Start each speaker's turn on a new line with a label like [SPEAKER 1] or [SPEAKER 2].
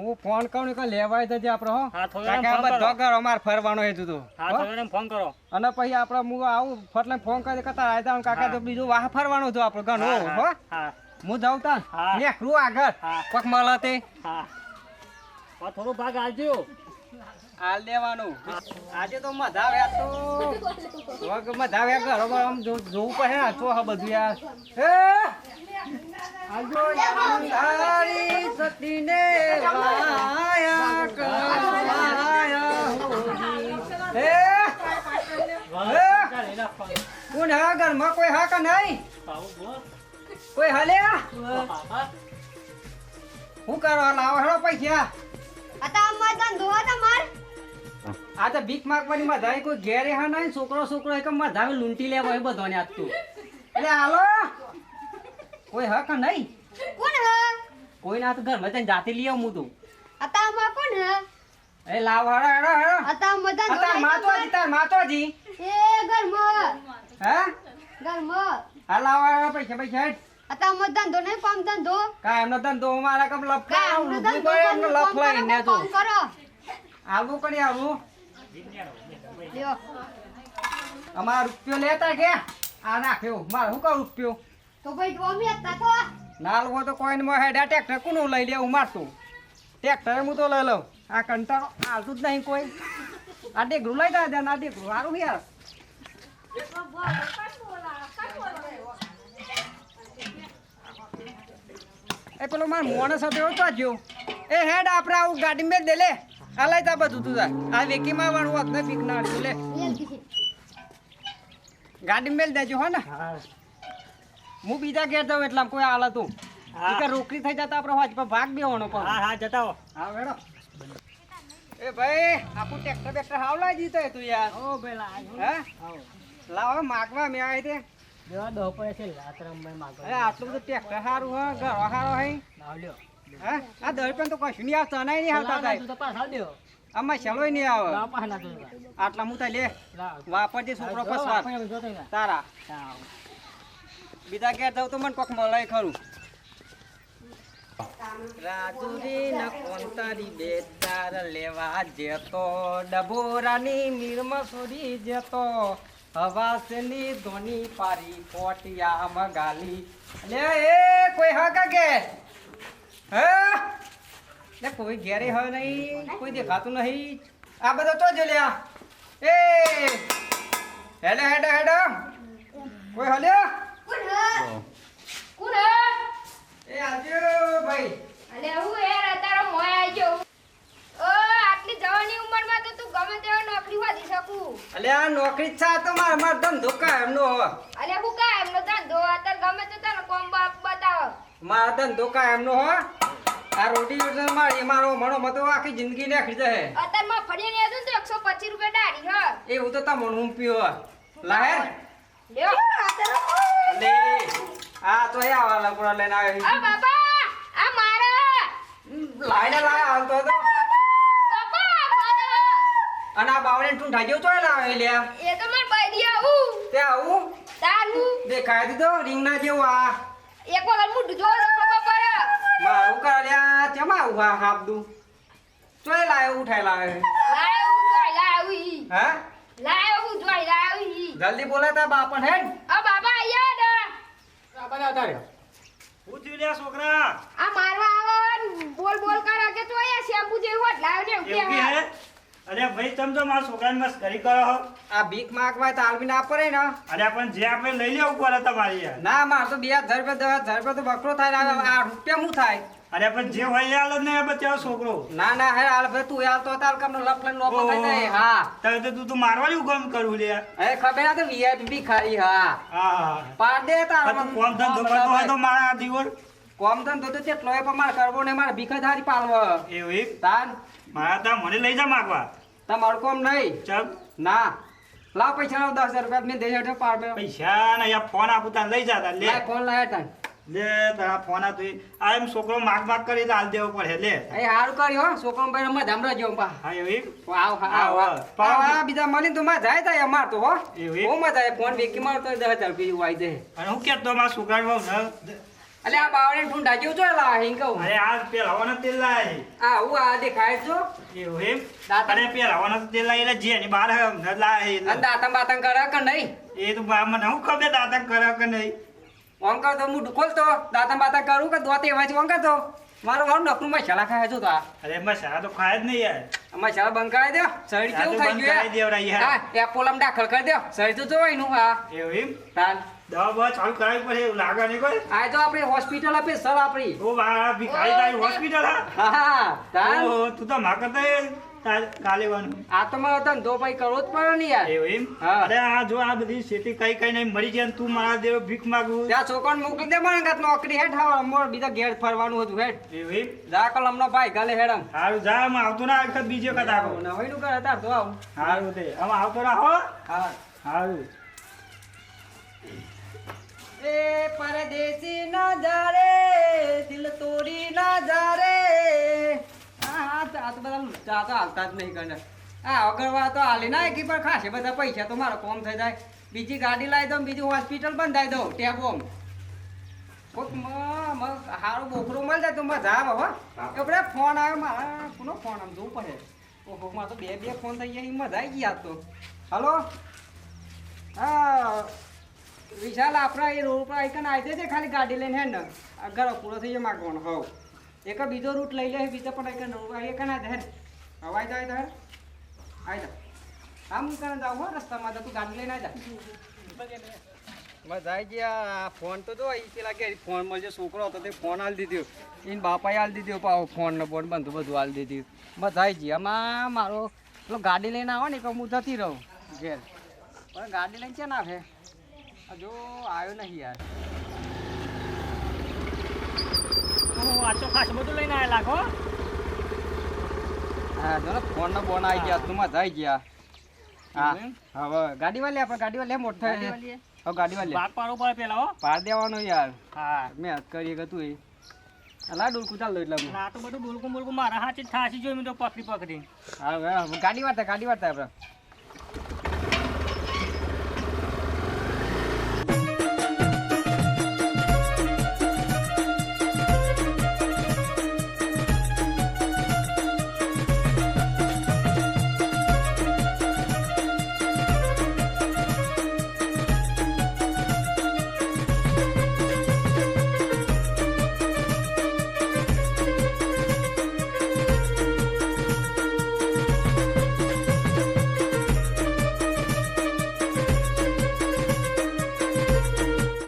[SPEAKER 1] હું ફોન કરું કે લેવાય જજે આપણે હો.
[SPEAKER 2] હા, થોડો
[SPEAKER 1] કાકા
[SPEAKER 2] ફોન
[SPEAKER 1] બધો
[SPEAKER 2] કરો.
[SPEAKER 1] ઘર અમાર ફરવાનો હે તું તો.
[SPEAKER 2] હા,
[SPEAKER 1] હો?
[SPEAKER 2] થોડો ફોન કરો.
[SPEAKER 1] અને પછી આપણે હું આવું ફટલે ફોન કરી કતા આયતા કાકા
[SPEAKER 2] હા.
[SPEAKER 1] તો બીજું વાહ ફરવાનું હતું આપણે ઘણું
[SPEAKER 2] હા,
[SPEAKER 1] હો.
[SPEAKER 2] હા,
[SPEAKER 1] હું જાઉં તા
[SPEAKER 2] હા.
[SPEAKER 1] નેકરું આગળ
[SPEAKER 2] હા.
[SPEAKER 1] કોક મળે તે
[SPEAKER 2] હા. હા, થોડું ભાગ આલજો.
[SPEAKER 1] હાલ દેવાનું. આજે તો મજા આવ્યા તો મજા આવ્યા ઘરોમાં આમ જોવું પડે ને તો હા બધું યાર આજો યારી સતીને વાયા કરાયા હે કોણ હા ઘરમાં કોઈ હા કે નહીં કોઈ હાલ્યા શું કરવા લાવો હેડો પૈસા આ તો ભીખ માગવાની મજા આવી કોઈ ઘેરે હા નહીં છોકરો એક મજા આવે લૂંટી લેવો એ બધો ને આજ તું એટલે હાલો કોઈ હક નહીં કોઈ ના તો ઘરમાં જઈને જાતે લઈ આવું હું તું એ લાવ હેડો હેડો હેડો તાર માતોજી હે હા લાવ હેડો પૈસા હેડ કા એમનો ધંધો મારા કમ લપ એમનો લપ લઈને તો આવું કરી આવું અમારા રૂપિયો લેતા કે આ નાખ્યો મારે શું કહું રૂપિયો ના લો તો કોઈ ને હેડા ટ્રેક્ટર કોનું લઈ લેવું મારતું ટ્રેક્ટર હું તો લઈ લઉં આ કંટાળો હાલતું જ નહીં કોઈ આ ટેકરું લઈ જાય આ ટેકરું સારું યાર એ પેલો માર મોને સાથે તો જો એ હેડ આપણે આવું ગાડી મેં દે લે આ લઈ જા બધું તું જા આ વેકીમાં વાળું વાત ને પીક ના લે ગાડી મેલ દેજો હો ને હું બીજા ઘેર જાઉં એટલે કોઈ આલા તું રોકડી થઈ જતા આપણે હોજ પર ભાગ બેવાનો પણ
[SPEAKER 2] હા, જતા હો.
[SPEAKER 1] હા વેડો એ ભાઈ આખું ટ્રેક્ટર બેક્ટર હાવ લાવી દીધો તું યાર
[SPEAKER 2] ઓ પેલા
[SPEAKER 1] હે લાવો માગવા મેં આવી તે
[SPEAKER 2] દેવા દો પડે છે રાત્રંભાઈ માગો.
[SPEAKER 1] અરે આટલું બધું ટ્રેક્ટર સારું હે ઘર સારો હે
[SPEAKER 2] લાવજો.
[SPEAKER 1] હે આ દળ પણ તો કશું નહીં આવતા નહીં આવતા
[SPEAKER 2] લાવ, તું તો પાછા દ્યો.
[SPEAKER 1] આમાં ચલોય નહીં આવે
[SPEAKER 2] લાવ પાછા નાખજો.
[SPEAKER 1] આટલા હું લે
[SPEAKER 2] લાવ.
[SPEAKER 1] વાપરજે છોકરો
[SPEAKER 2] જો,
[SPEAKER 1] પસવાર
[SPEAKER 2] આપણે જોતા હતા.
[SPEAKER 1] તારા
[SPEAKER 2] હા.
[SPEAKER 1] બીજા ઘેર જાઉં તો મને કોક મળે ખરું રાજુરી ન કોંતારી બેદાર લેવા જેતો ડબોરાની મિરમસુરી જેતો હવાસની ધોની પારી કોટિયા મગાલી લે એ કોઈ હા કાકે હે લે કોઈ ઘેરે હોય નહીં કોઈ દેખાતું નહીં આ બધો તો જ લ્યા એ હેડો હેડો હેડો કોઈ હલ્યા એ આવજો ભાઈ અલે આ નોકરી છે તો માર ધંધો કાયમનો મારા ધંધો કાયમનો હો આ રોટી યોજના મારી મારો મણો મતો આખી જિંદગી નાખી જાય એવું તો તમને હું પીવો લાહેર અલે આ તો એ આવા લગડા લઈને આવ્યો લાઈને લાયા આવતો હતો અને આ બાવળે ઠૂંઠા જેવું ચોય લાવે લ્યા તે આવું દેખાય દીધો રીંગણા જેવું આ મારું કર્યા ચમા ઉભા હાબદું ચોય લાવે ઉઠાય લાવે હા જલ્દી બોલે તા બાપન હેડ
[SPEAKER 2] હું થયું લ્યા છોકરા?
[SPEAKER 3] બોલ કરે કે તો આયા શેમ્પુ જેવું હોત લાવ ને
[SPEAKER 2] એવું બી હે? અરે ભાઈ તમે તો મારા છોકરાને મસ્ત કરી કરો છો.
[SPEAKER 1] આ ભીખ માગવા તો આલવી ના પડે ને
[SPEAKER 2] અરે પણ જે આપણે લઈ લેવું પડે તમારી યાર.
[SPEAKER 1] ના માર તો 2000 રૂપિયા 10,000 રૂપિયા તો બકરો થાય ને આ રૂપિયા હું થાય
[SPEAKER 2] અરે પણ જે હોય એ હાલ જ નહીં બચાવો છોકરો.
[SPEAKER 1] ના ના હે હાલ ભાઈ તું યાર તો તાર કમનો લપ લઈને નોકો થઈ જાય હા
[SPEAKER 2] તમે તો તું મારવાની કામ કરું લ્યા.
[SPEAKER 1] એ ખબર ના તો વીઆઈપી ભિખારી હા
[SPEAKER 2] હા.
[SPEAKER 1] પાડ દે તાર
[SPEAKER 2] તું કોમ ધંધો કરતો હોય તો મારા દીવર.
[SPEAKER 1] કોમ ધંધો તો કેટલો એ પણ માર કરવો ને મારે ભીખ ધારી પાલવ
[SPEAKER 2] એવું એક
[SPEAKER 1] તાન
[SPEAKER 2] મારા તા મને લઈ જા માગવા.
[SPEAKER 1] તમારું કોમ નહીં
[SPEAKER 2] ચલ
[SPEAKER 1] ના લાવ પૈસા લાવ 10,000 રૂપિયા મેં દે હેઠે પાડ દે
[SPEAKER 2] પૈસા ને યા ફોન આપું તાર લઈ જા તાર લે.
[SPEAKER 1] લાય ફોન લાય તાન
[SPEAKER 2] લે તારા ફોન આ તું આ એમ છોકરો માગ કરી તો હાલ દેવો પડે લે.
[SPEAKER 1] એ હારું કર્યો હો છોકરો ભાઈ મત હમરા જો પા
[SPEAKER 2] હા એવું એક
[SPEAKER 1] આવ આવ બીજા મળી તો માં જાય તા અમાર તો હો
[SPEAKER 2] એવું
[SPEAKER 1] હો માં જાય ફોન વેકી માર તો 10,000 રૂપિયા આવી દે
[SPEAKER 2] અને હું કેતો મારા છોકરા બહુ ન
[SPEAKER 1] અલે આ બાવળે ઠુંડા જેવું જો લા હિંગ કહું
[SPEAKER 2] અરે આ પેલાવાનો તેલ લાય
[SPEAKER 1] આ હું આ દેખાય છો
[SPEAKER 2] એવું એમ
[SPEAKER 1] દાંત-
[SPEAKER 2] અરે પેલાવાનો તેલ લાય એટલે જેની બહાર લાય
[SPEAKER 1] અને દાતમ બાતમ કરે કે નહીં
[SPEAKER 2] એ તો મને હું ખબર દાતા કરે કે નહીં
[SPEAKER 1] ઓમ કર તો હું ખોલતો દાતમ બાતમ કરું કે દોતે એવા ઓમ કરતો મારું નકરું મસાલા ખાય છો તો આ
[SPEAKER 2] અરે મસાલા તો ખાય જ નહીં યાર
[SPEAKER 1] મસાલા બંધ કરાવી દો શરીર
[SPEAKER 2] આ તો
[SPEAKER 1] કેવું થઈ
[SPEAKER 2] બંધ કરાવી
[SPEAKER 1] ગયું
[SPEAKER 2] દેવડા યાર.
[SPEAKER 1] હા એપોલમ દાખલ કરી દો શરીર તો જોવાય નું હા
[SPEAKER 2] એવું એમ
[SPEAKER 1] તાન
[SPEAKER 2] દવા બવા ચાલુ કરાવી પડે એવું લાગે નહીં કોઈ
[SPEAKER 1] આ તો આપણે હોસ્પિટલ આપે સર આપણી
[SPEAKER 2] ઓ બા ભિખારી તારી હોસ્પિટલ હા
[SPEAKER 1] હા તાન
[SPEAKER 2] ઓહો, તું તો માકત કાલેવાનું
[SPEAKER 1] આ તો મારો ધંધો ભાઈ કરવો જ પડે ને યાર
[SPEAKER 2] એવું એમ
[SPEAKER 1] હા.
[SPEAKER 2] અરે આ જો આ બધી ખેતી કઈ કઈ નહીં મરી જાય ને તું મારા દેવ ભીખ માંગવું
[SPEAKER 1] ત્યાં છોકરાને મોકલી દે મને કાંઈક નોકરી હેઠ આવો મોર બીજા ઘેર ફરવાનું હતું હેઠ
[SPEAKER 2] એવું એમ
[SPEAKER 1] જા કલમનો ભાઈ ગાલે હેડમ
[SPEAKER 2] સારું જા આમાં આવતો ના વખત બીજો વખત આવો
[SPEAKER 1] નવાઈનું કરે તાર તો આવું
[SPEAKER 2] સારું તે આમાં આવતો રહો
[SPEAKER 1] હા
[SPEAKER 2] સારું
[SPEAKER 1] એ પરદેશી ના જા રે દિલ તોડી ના જા રે આ તો બધા ચા તો હાલતા જ નહીં કરે આ અગરવા તો હાલી ના કે પણ ખાસે બધા પૈસા તો મારો કોમ થઈ જાય બીજી ગાડી લાવી દઉં બીજી હોસ્પિટલ બંધાઈ દઉં ટેબોમ કોક સારું બોકરું મળી જાય તો મજા આવે હો આપણે ફોન આવ્યો મારા કોનો ફોન આમ જોવું પડે ઓહો મારે તો બે ફોન થઈ ગયા મજા આવી ગયા તો હલો હા વિશાલ આપણા એ રોડ પર આઈકન આવી છે ખાલી ગાડી લઈને હેડ ને ઘર પૂરો થઈ જાય માગવાનો હોવ એક બીજો રૂટ લઈ લે બીજો પણ આઈકન આઈકન આ હેડ હવાઈ જાય તો હેડ આવી જા આમ કરીને જાવ હો રસ્તામાં તો તું ગાડી લઈને આવી જા મજા આવી ગયા ફોન તો જો એ પેલા કે ફોન મળજો છોકરો હતો તે ફોન આલી દીધો એને બાપાએ આલી દીધો પાછો ફોન ને બોન બંધુ બધું આલી દીધું મજા આવી ગઈ આમાં મારો પેલો ગાડી લઈને આવો ને કે હું જતી રહું ઘેર પણ ગાડી લઈને ક્યાં નાખે જો આવ્યો નહીં યાર
[SPEAKER 4] આ તો ખાસ બધું લઈને આયા લાગો
[SPEAKER 1] હા જો ને ફોન ને બોન આવી ગયા તું મજા આવી ગયા હા હવે ગાડી વાળી આપણે ગાડી વાળી મોટા હવે ગાડી વાળી
[SPEAKER 4] ભાગ પાડવો પડે પેલા હો
[SPEAKER 1] પાર દેવાનો યાર
[SPEAKER 4] હા
[SPEAKER 1] મેં હાથ કરીએ કે તું અલા ડોલકું ચાલ એટલે
[SPEAKER 4] ના આ તો બધું ડોલકું બોલકું મારા હાથે જ થાસી જોઈ મેં તો પકડી
[SPEAKER 1] હા ગાડી વાળતા આપણે